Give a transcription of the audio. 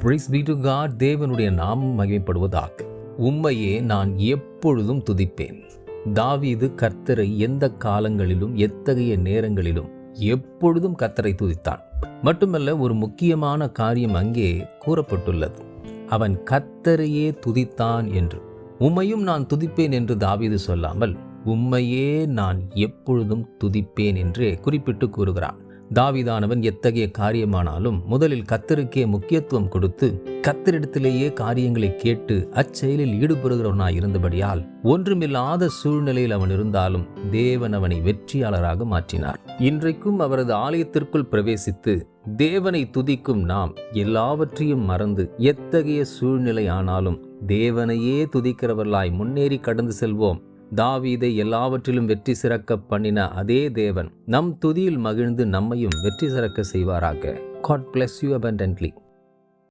Praise be to God. தேவனுடைய நாமம் மகிமைப்படுவதாக. உம்மையே நான் எப்பொழுதும் துதிப்பேன். தாவீது கர்த்தரை எந்த காலங்களிலும் எத்தகைய நேரங்களிலும் எப்பொழுதும் கர்த்தரை துதித்தான். மட்டுமல்ல, ஒரு முக்கியமான காரியம் அங்கே கூறப்பட்டுள்ளது. அவன் கர்த்தரையே துதித்தான் என்று. உம்மையும் நான் துதிப்பேன் என்று தாவீது சொல்லாமல், உம்மையே நான் எப்பொழுதும் துதிப்பேன் என்றே குறிப்பிட்டு கூறுகிறான். தாவீதானவன் எத்தகைய காரியமானாலும் முதலில் கர்த்தருக்கே முக்கியத்துவம் கொடுத்து கர்த்தரிடத்திலேயே காரியங்களை கேட்டு அச்செயலில் ஈடுபடுகிறவனாய் இருந்தபடியால் ஒன்றுமில்லாத சூழ்நிலையில் அவன் இருந்தாலும் தேவன் அவனை வெற்றியாளராக மாற்றினார். இன்றைக்கும் அவரது ஆலயத்திற்குள் பிரவேசித்து தேவனை துதிக்கும் நாம் எல்லாவற்றையும் மறந்து எத்தகைய சூழ்நிலை ஆனாலும் தேவனையே துதிக்கிறவர்களாய் முன்னேறி கடந்து செல்வோம். தாவீதை எல்லாவற்றிலும் வெற்றி சிறக்க பண்ணின அதே தேவன் நம் துதியில் மகிழ்ந்து நம்மையும் வெற்றி சிறக்க செய்வாராக. God bless you abundantly.